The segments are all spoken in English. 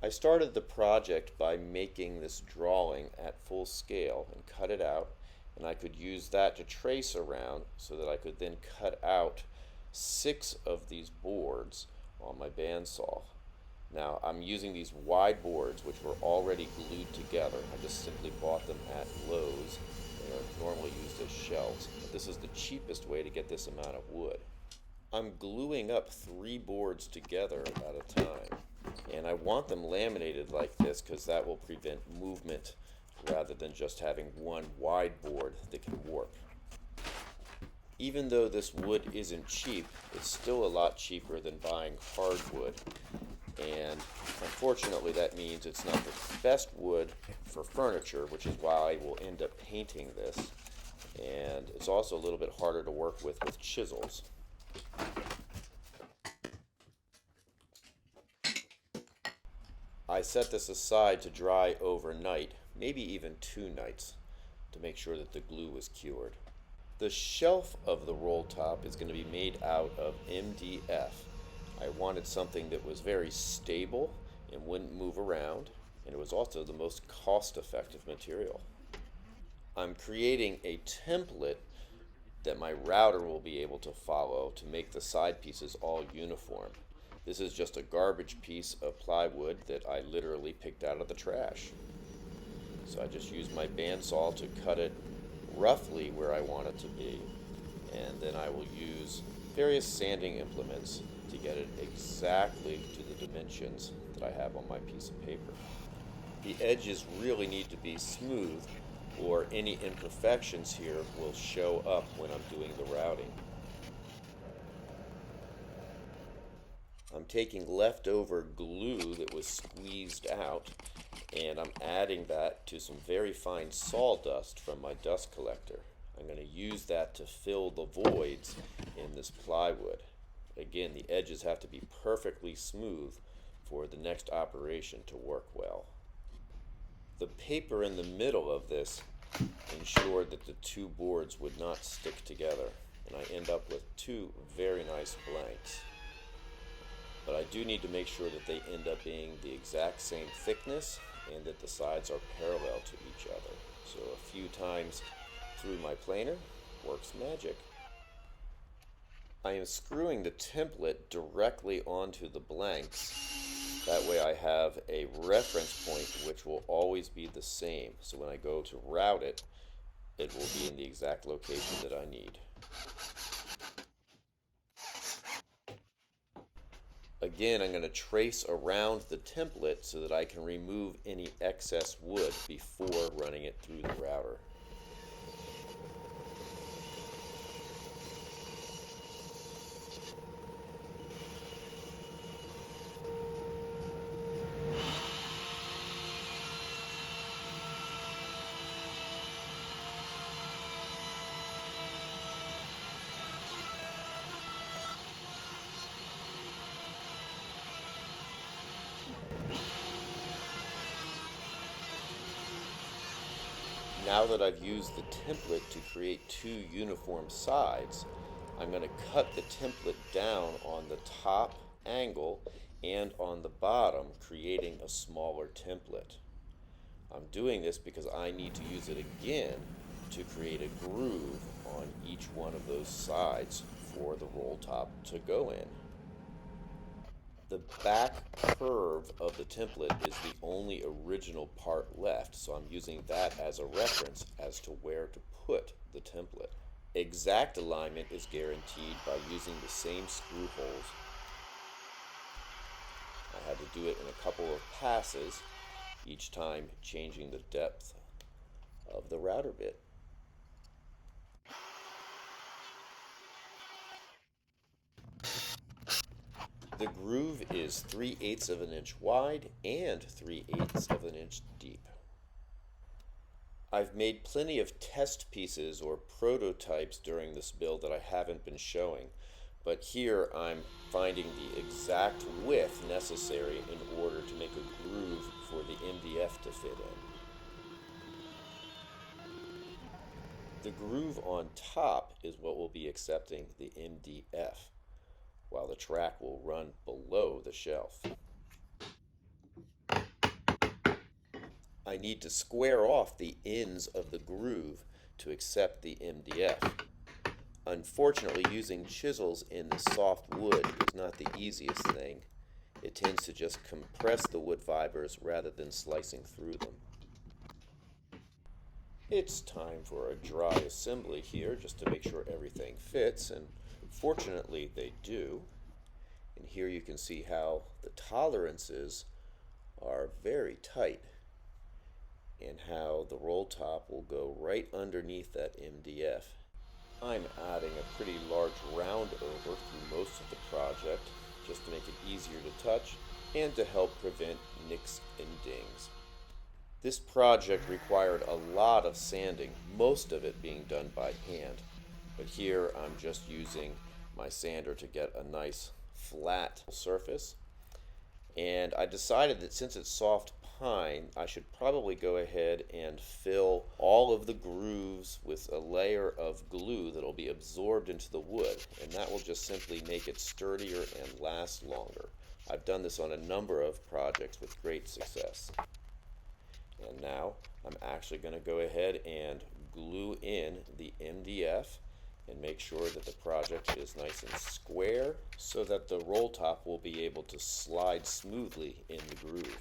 I started the project by making this drawing at full scale and cut it out, and I could use that to trace around so that I could then cut out 6 of these boards on my bandsaw. Now I'm using these wide boards which were already glued together. I just simply bought them at Lowe's. They are normally used as shelves, but this is the cheapest way to get this amount of wood. I'm gluing up 3 boards together at a time, and I want them laminated like this because that will prevent movement rather than just having one wide board that can warp. Even though this wood isn't cheap, it's still a lot cheaper than buying hardwood, and unfortunately that means it's not the best wood for furniture, which is why I will end up painting this, and it's also a little bit harder to work with chisels. I set this aside to dry overnight, maybe even 2 nights, to make sure that the glue was cured. The shelf of the roll top is going to be made out of MDF. I wanted something that was very stable and wouldn't move around, and it was also the most cost-effective material. I'm creating a template that my router will be able to follow to make the side pieces all uniform. This is just a garbage piece of plywood that I literally picked out of the trash. So I just used my bandsaw to cut it roughly where I want it to be, and then I will use various sanding implements to get it exactly to the dimensions that I have on my piece of paper. The edges really need to be smooth, or any imperfections here will show up when I'm doing the routing. I'm taking leftover glue that was squeezed out, and I'm adding that to some very fine sawdust from my dust collector. I'm going to use that to fill the voids in this plywood. Again, the edges have to be perfectly smooth for the next operation to work well. The paper in the middle of this ensured that the 2 boards would not stick together, and I end up with 2 very nice blanks. But I do need to make sure that they end up being the exact same thickness and that the sides are parallel to each other. So a few times through my planer works magic. I am screwing the template directly onto the blanks. That way I have a reference point which will always be the same. So when I go to route it, it will be in the exact location that I need. Again, I'm going to trace around the template so that I can remove any excess wood before running it through the router. Now that I've used the template to create 2 uniform sides, I'm going to cut the template down on the top angle and on the bottom, creating a smaller template. I'm doing this because I need to use it again to create a groove on each one of those sides for the roll top to go in. The back curve of the template is the only original part left, so I'm using that as a reference as to where to put the template. Exact alignment is guaranteed by using the same screw holes. I had to do it in a couple of passes, each time changing the depth of the router bit. The groove is 3/8 of an inch wide and 3/8 of an inch deep. I've made plenty of test pieces or prototypes during this build that I haven't been showing, but here I'm finding the exact width necessary in order to make a groove for the MDF to fit in. The groove on top is what will be accepting the MDF, while the track will run below the shelf. I need to square off the ends of the groove to accept the MDF. Unfortunately, using chisels in the soft wood is not the easiest thing. It tends to just compress the wood fibers rather than slicing through them. It's time for a dry assembly here just to make sure everything fits, and fortunately they do. And here you can see how the tolerances are very tight and how the roll top will go right underneath that MDF. I'm adding a pretty large round over through most of the project just to make it easier to touch and to help prevent nicks and dings. This project required a lot of sanding, most of it being done by hand. But here I'm just using my sander to get a nice flat surface. And I decided that since it's soft pine, I should probably go ahead and fill all of the grooves with a layer of glue that will be absorbed into the wood, and that will just simply make it sturdier and last longer. I've done this on a number of projects with great success. And now I'm actually going to go ahead and glue in the MDF and make sure that the project is nice and square so that the roll top will be able to slide smoothly in the groove.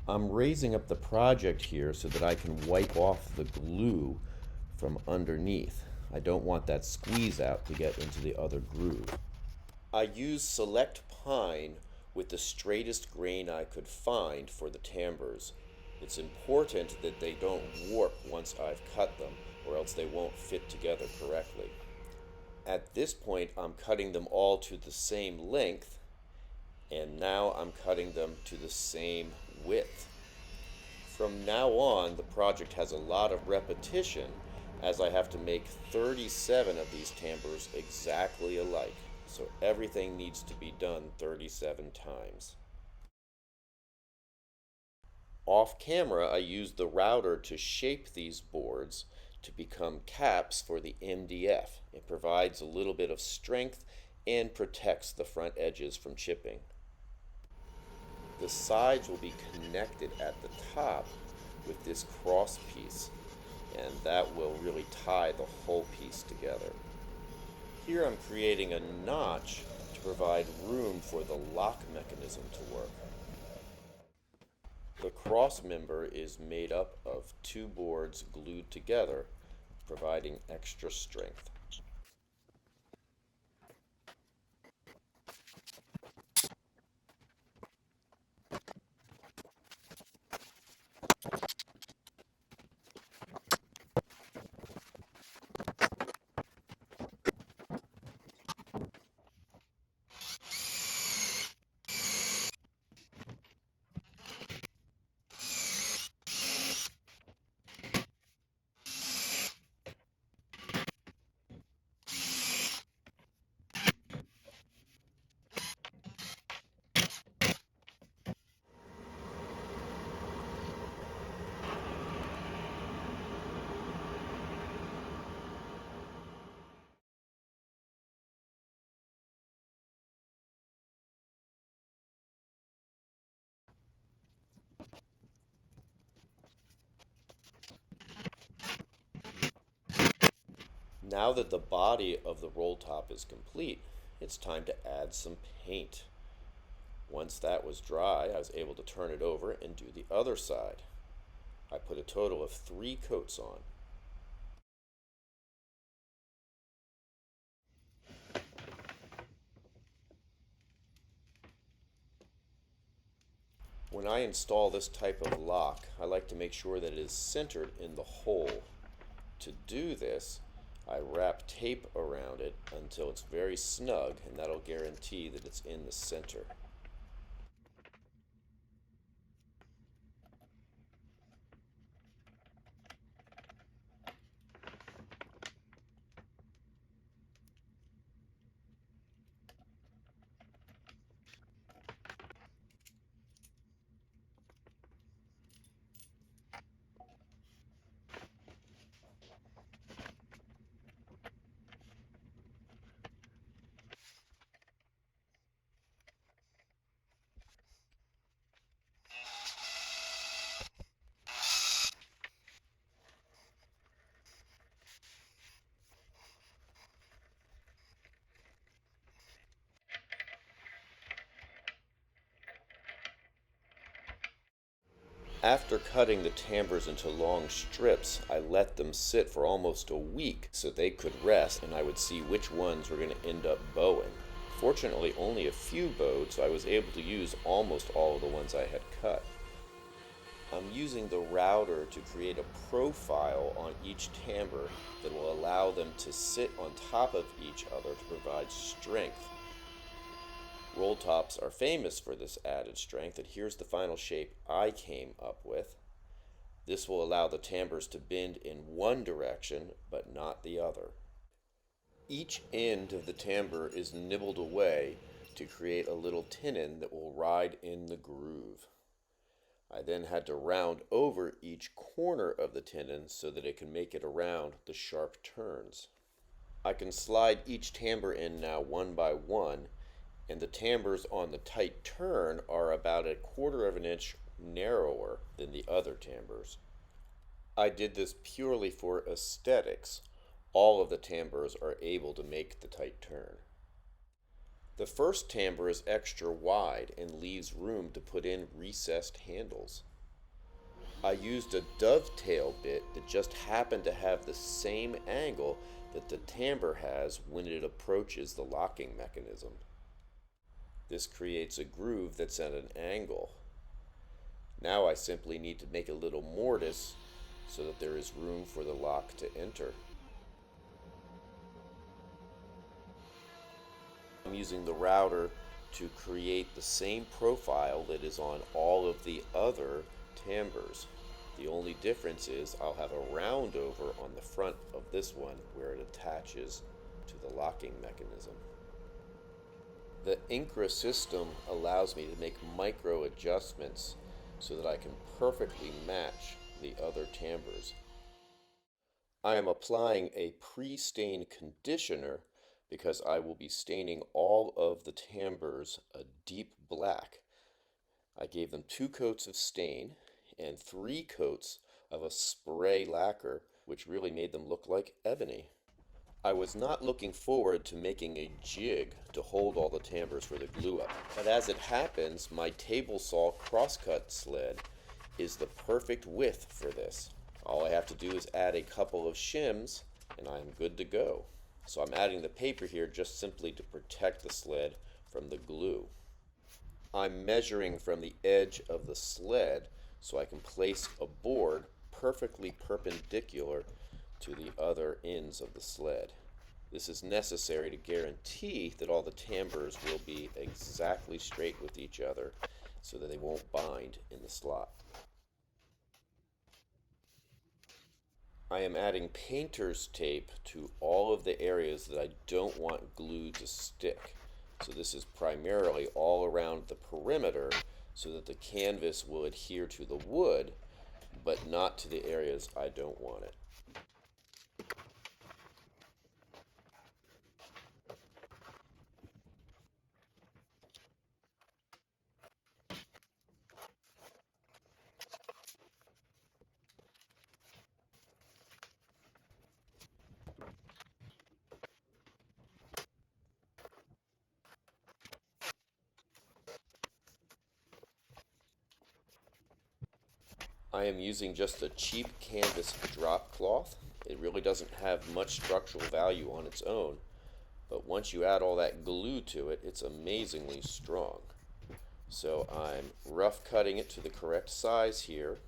I'm raising up the project here so that I can wipe off the glue from underneath. I don't want that squeeze out to get into the other groove. I used select pine with the straightest grain I could find for the tambours. It's important that they don't warp once I've cut them, or else they won't fit together correctly. At this point, I'm cutting them all to the same length, and now I'm cutting them to the same width. From now on, the project has a lot of repetition, as I have to make 37 of these tambours exactly alike. So everything needs to be done 37 times. Off camera, I used the router to shape these boards to become caps for the MDF. It provides a little bit of strength and protects the front edges from chipping. The sides will be connected at the top with this cross piece, and that will really tie the whole piece together. Here I'm creating a notch to provide room for the lock mechanism to work. The cross member is made up of two boards glued together, providing extra strength. Now that the body of the roll top is complete, it's time to add some paint. Once that was dry, I was able to turn it over and do the other side. I put a total of 3 coats on. When I install this type of lock, I like to make sure that it is centered in the hole. To do this, I wrap tape around it until it's very snug, and that'll guarantee that it's in the center. After cutting the tambours into long strips, I let them sit for almost a week so they could rest and I would see which ones were going to end up bowing. Fortunately, only a few bowed, so I was able to use almost all of the ones I had cut. I'm using the router to create a profile on each timbre that will allow them to sit on top of each other to provide strength. Roll tops are famous for this added strength, and here's the final shape I came up with. This will allow the timbres to bend in one direction, but not the other. Each end of the timbre is nibbled away to create a little tenon that will ride in the groove. I then had to round over each corner of the tenon so that it can make it around the sharp turns. I can slide each timbre in now one by one, and the timbres on the tight turn are about 1/4 of an inch narrower than the other timbres. I did this purely for aesthetics. All of the timbres are able to make the tight turn. The first timbre is extra wide and leaves room to put in recessed handles. I used a dovetail bit that just happened to have the same angle that the timbre has when it approaches the locking mechanism. This creates a groove that's at an angle. Now I simply need to make a little mortise so that there is room for the lock to enter. I'm using the router to create the same profile that is on all of the other timbres. The only difference is I'll have a round over on the front of this one where it attaches to the locking mechanism. The Incra system allows me to make micro adjustments so that I can perfectly match the other timbres. I am applying a pre-stain conditioner because I will be staining all of the timbres a deep black. I gave them 2 coats of stain and 3 coats of a spray lacquer, which really made them look like ebony. I was not looking forward to making a jig to hold all the timbres for the glue up, but as it happens, my table saw crosscut sled is the perfect width for this. All I have to do is add a couple of shims and I'm good to go. So I'm adding the paper here just simply to protect the sled from the glue. I'm measuring from the edge of the sled so I can place a board perfectly perpendicular to the other ends of the sled. This is necessary to guarantee that all the timbres will be exactly straight with each other so that they won't bind in the slot. I am adding painter's tape to all of the areas that I don't want glue to stick. So this is primarily all around the perimeter so that the canvas will adhere to the wood, but not to the areas I don't want it. I am using just a cheap canvas drop cloth. It really doesn't have much structural value on its own, but once you add all that glue to it, it's amazingly strong. So I'm rough cutting it to the correct size here,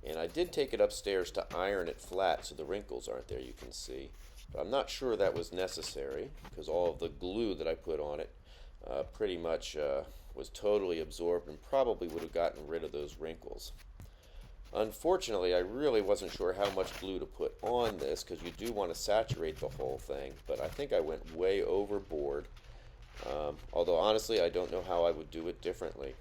and I did take it upstairs to iron it flat so the wrinkles aren't there, you can see. But I'm not sure that was necessary because all of the glue that I put on it pretty much was totally absorbed and probably would have gotten rid of those wrinkles. Unfortunately, I really wasn't sure how much glue to put on this because you do want to saturate the whole thing, but I think I went way overboard. Although honestly, I don't know how I would do it differently.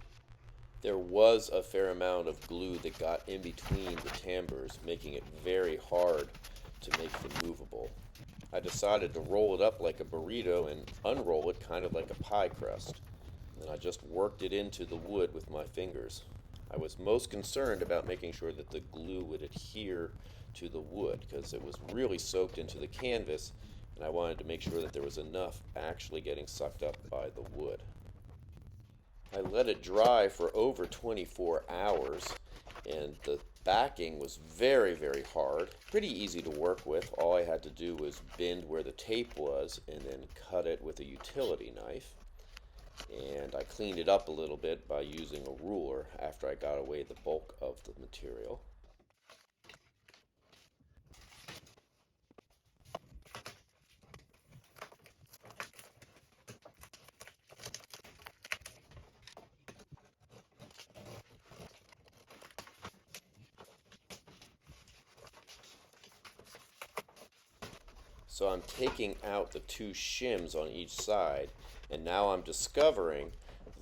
There was a fair amount of glue that got in between the timbres, making it very hard to make them movable. I decided to roll it up like a burrito and unroll it kind of like a pie crust. And I just worked it into the wood with my fingers. I was most concerned about making sure that the glue would adhere to the wood because it was really soaked into the canvas and I wanted to make sure that there was enough actually getting sucked up by the wood. I let it dry for over 24 hours And the backing was very, very hard. Pretty easy to work with. All I had to do was bend where the tape was and then cut it with a utility knife. And I cleaned it up a little bit by using a ruler after I got away the bulk of the material. So I'm taking out the two shims on each side, and now I'm discovering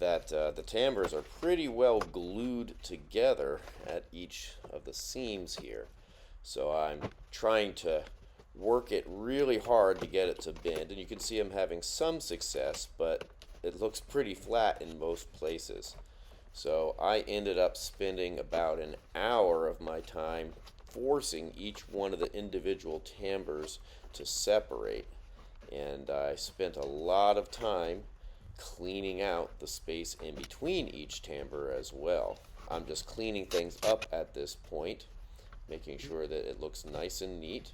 that the tambours are pretty well glued together at each of the seams here. So I'm trying to work it really hard to get it to bend, and you can see I'm having some success, but it looks pretty flat in most places. So I ended up spending about an hour of my time forcing each one of the individual tambours to separate, and I spent a lot of time cleaning out the space in between each timbre as well. I'm just cleaning things up at this point, making sure that it looks nice and neat.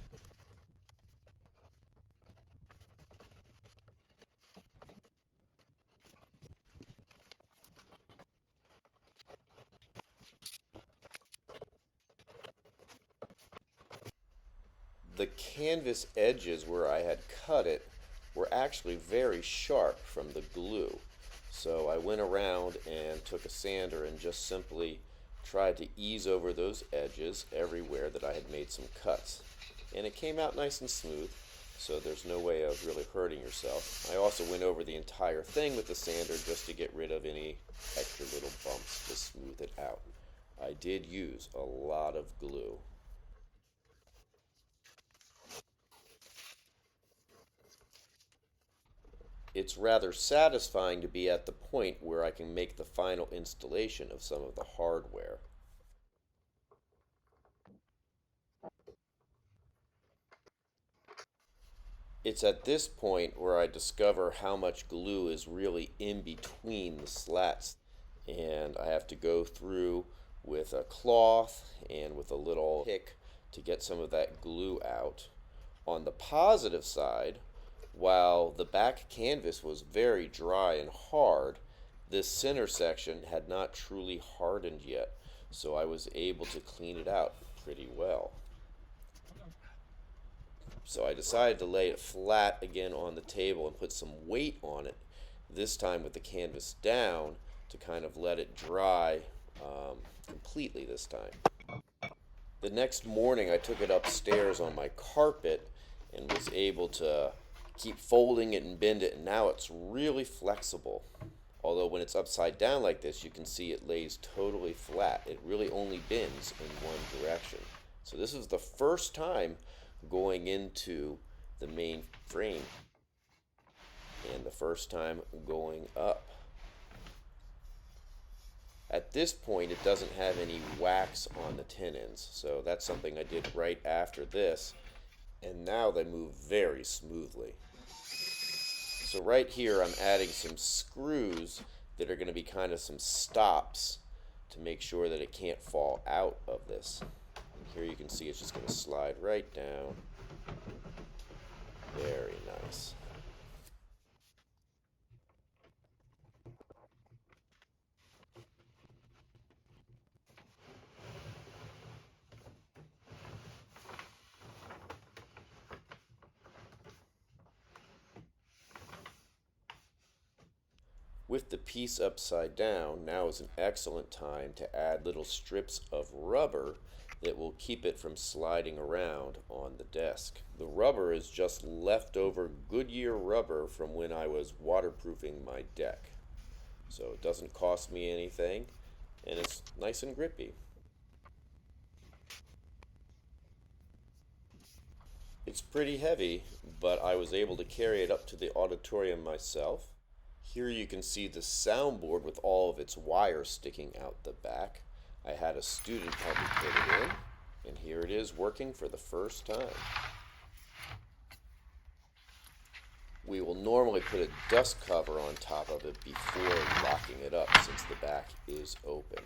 The canvas edges where I had cut it were actually very sharp from the glue. So I went around and took a sander and just simply tried to ease over those edges everywhere that I had made some cuts. And it came out nice and smooth, so there's no way of really hurting yourself. I also went over the entire thing with the sander just to get rid of any extra little bumps to smooth it out. I did use a lot of glue. It's rather satisfying to be at the point where I can make the final installation of some of the hardware. It's at this point where I discover how much glue is really in between the slats, and I have to go through with a cloth and with a little pick to get some of that glue out. On the positive side, while the back canvas was very dry and hard, this center section had not truly hardened yet, so I was able to clean it out pretty well. So I decided to lay it flat again on the table and put some weight on it, this time with the canvas down, to kind of let it dry completely this time. The next morning I took it upstairs on my carpet and was able to keep folding it and bend it, and now it's really flexible. Although when it's upside down like this, you can see it lays totally flat. It really only bends in one direction. So this is the first time going into the main frame, and the first time going up. At this point, it doesn't have any wax on the tenons, so that's something I did right after this, and now they move very smoothly. So right here I'm adding some screws that are going to be kind of some stops to make sure that it can't fall out of this. And here you can see it's just going to slide right down. Very nice. With the piece upside down, now is an excellent time to add little strips of rubber that will keep it from sliding around on the desk. The rubber is just leftover Goodyear rubber from when I was waterproofing my deck. So it doesn't cost me anything, and it's nice and grippy. It's pretty heavy, but I was able to carry it up to the auditorium myself. Here you can see the soundboard with all of its wires sticking out the back. I had a student help me put it in, and here it is working for the first time. We will normally put a dust cover on top of it before locking it up, since the back is open.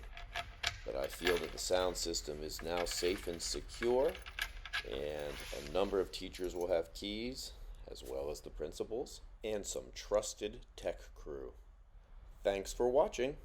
But I feel that the sound system is now safe and secure, and a number of teachers will have keys, as well as the principals, and some trusted tech crew. Thanks for watching.